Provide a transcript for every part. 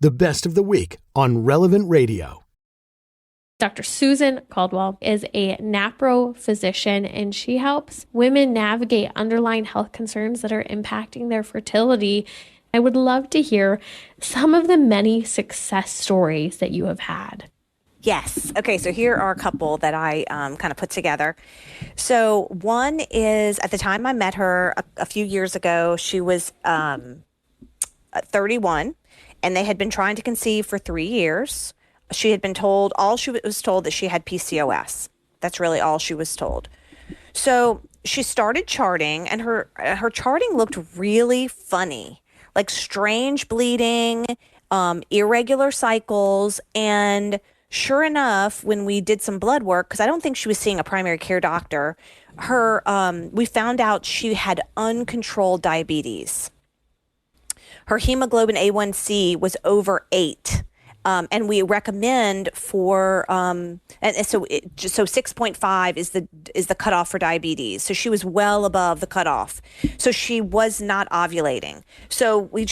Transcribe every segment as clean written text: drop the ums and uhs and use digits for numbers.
the best of the week on Relevant Radio. Dr. Susan Caldwell is a NaPro physician, and she helps women navigate underlying health concerns that are impacting their fertility. I would love to hear some of the many success stories that you have had. Yes. Okay, so here are a couple that I kind of put together. So one is, at the time I met her a few years ago, she was 31, and they had been trying to conceive for 3 years. She had been told, all she was told, that she had PCOS. That's really all she was told. So she started charting, and her charting looked really funny, like strange bleeding, irregular cycles. And sure enough, when we did some blood work, because I don't think she was seeing a primary care doctor, we found out she had uncontrolled diabetes. Her hemoglobin A1C was over 8. And we recommend so 6.5 is the cutoff for diabetes. So she was well above the cutoff. So she was not ovulating. So I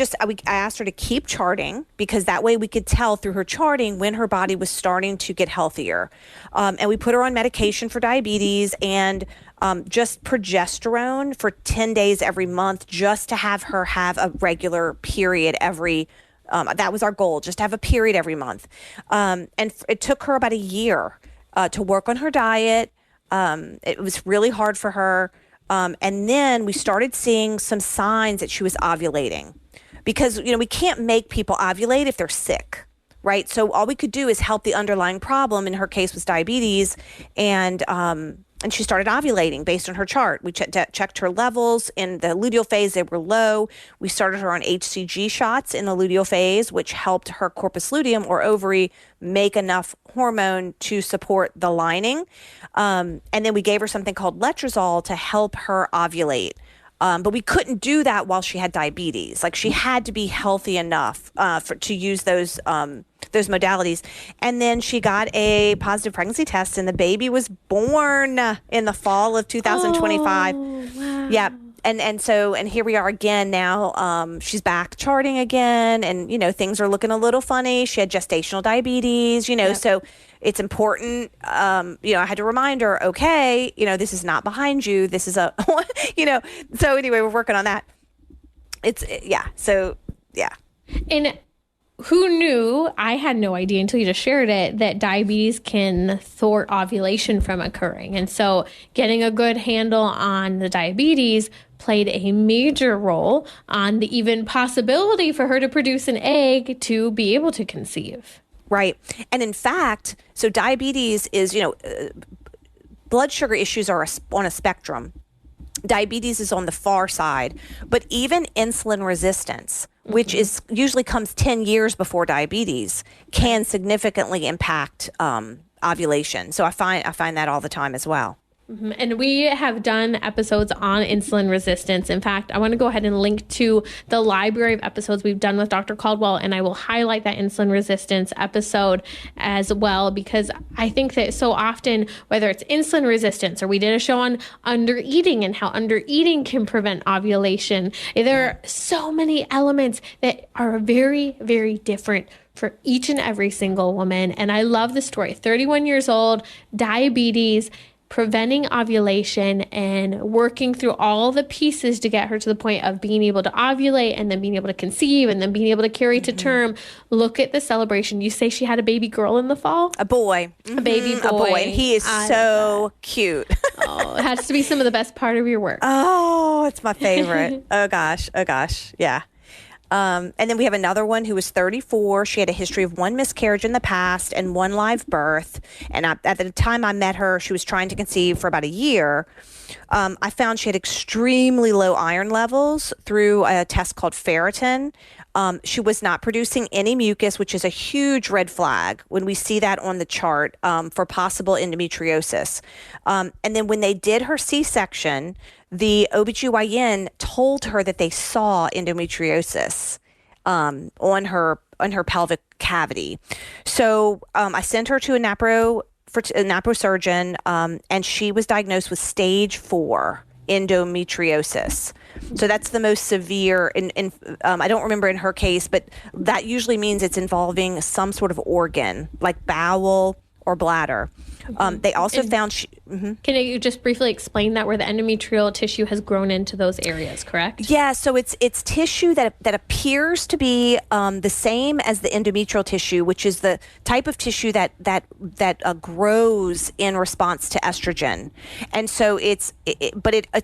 asked her to keep charting, because that way we could tell through her charting when her body was starting to get healthier. And we put her on medication for diabetes and just progesterone for 10 days every month, just to have her have a regular period that was our goal, just to have a period every month. And it took her about a year to work on her diet. It was really hard for her. And then we started seeing some signs that she was ovulating, because, we can't make people ovulate if they're sick, right? So all we could do is help the underlying problem. In her case was diabetes. And she started ovulating based on her chart. We checked her levels in the luteal phase. They were low. We started her on HCG shots in the luteal phase, which helped her corpus luteum, or ovary, make enough hormone to support the lining. And then we gave her something called letrozole to help her ovulate. But we couldn't do that while she had diabetes. Like, she had to be healthy enough to use those modalities. And then she got a positive pregnancy test, and the baby was born in the fall of 2025. Oh, wow. Yeah. And here we are again now. She's back charting again, and things are looking a little funny. She had gestational diabetes, yep. So it's important. I had to remind her, okay, this is not behind you. This is so anyway, we're working on that. So yeah. And who knew? I had no idea until you just shared it, that diabetes can thwart ovulation from occurring. And so getting a good handle on the diabetes played a major role on the even possibility for her to produce an egg to be able to conceive. Right. And in fact, so diabetes is, blood sugar issues are on a spectrum. Diabetes is on the far side, but even insulin resistance, which is usually comes 10 years before diabetes, can significantly impact ovulation. So I find that all the time as well. Mm-hmm. And we have done episodes on insulin resistance. In fact, I want to go ahead and link to the library of episodes we've done with Dr. Caldwell, and I will highlight that insulin resistance episode as well, because I think that so often, whether it's insulin resistance, or we did a show on undereating and how undereating can prevent ovulation, there are so many elements that are very, very different for each and every single woman. And I love the story. 31 years old, diabetes, preventing ovulation, and working through all the pieces to get her to the point of being able to ovulate, and then being able to conceive, and then being able to carry to term. Look at the celebration. You say she had a baby girl in the fall? A boy. A baby boy. A boy. And he is so cute. Oh, it has to be some of the best part of your work. Oh, it's my favorite. Oh gosh. Yeah. And then we have another one who was 34. She had a history of 1 miscarriage in the past and 1 live birth. And at the time I met her, she was trying to conceive for about a year. I found she had extremely low iron levels through a test called ferritin. She was not producing any mucus, which is a huge red flag when we see that on the chart for possible endometriosis. And then when they did her C-section, the OBGYN told her that they saw endometriosis on her pelvic cavity. So I sent her to a NaPro surgeon, and she was diagnosed with stage 4 endometriosis. So that's the most severe. I don't remember in her case, but that usually means it's involving some sort of organ, like bowel or bladder. They also found Can you just briefly explain that, where the endometrial tissue has grown into those areas, correct? Yeah, so it's tissue that appears to be the same as the endometrial tissue, which is the type of tissue that grows in response to estrogen, and so it's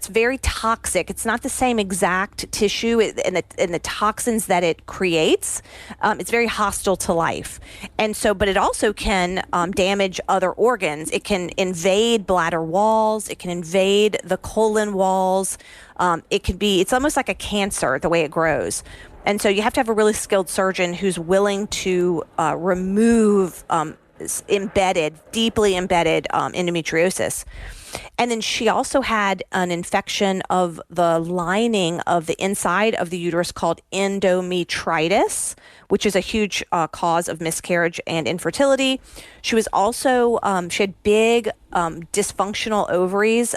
very toxic. It's not the same exact tissue, and the toxins that it creates. It's very hostile to life, and so but it also can damage other organs. It can invade bladder walls. It can invade the colon walls. It's almost like a cancer, the way it grows. And so you have to have a really skilled surgeon who's willing to remove deeply embedded endometriosis. And then she also had an infection of the lining of the inside of the uterus called endometritis, which is a huge cause of miscarriage and infertility. She was also, she had big dysfunctional ovaries,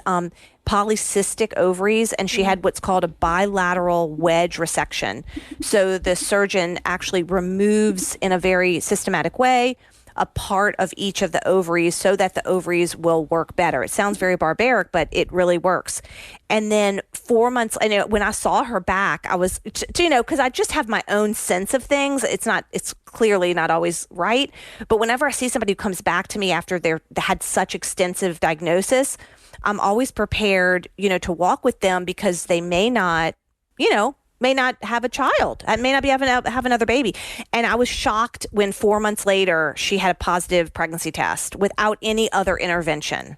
polycystic ovaries, and she had what's called a bilateral wedge resection. So the surgeon actually removes in a very systematic way a part of each of the ovaries so that the ovaries will work better. It sounds very barbaric, but it really works. And then 4 months, when I saw her back, I was, because I just have my own sense of things. It's clearly not always right. But whenever I see somebody who comes back to me after they had such extensive diagnosis, I'm always prepared, to walk with them, because they may not have a child. I may not be have another baby. And I was shocked when 4 months later she had a positive pregnancy test without any other intervention.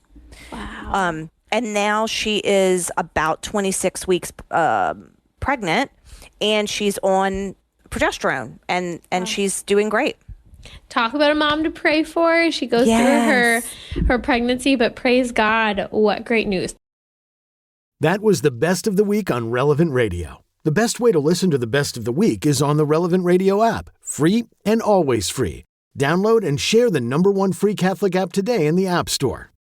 Wow. And now she is about 26 weeks pregnant, and she's on progesterone, and she's doing great. Talk about a mom to pray for. She goes through her pregnancy, but praise God, what great news. That was the best of the week on Relevant Radio. The best way to listen to the best of the week is on the Relevant Radio app, free and always free. Download and share the #1 free Catholic app today in the App Store.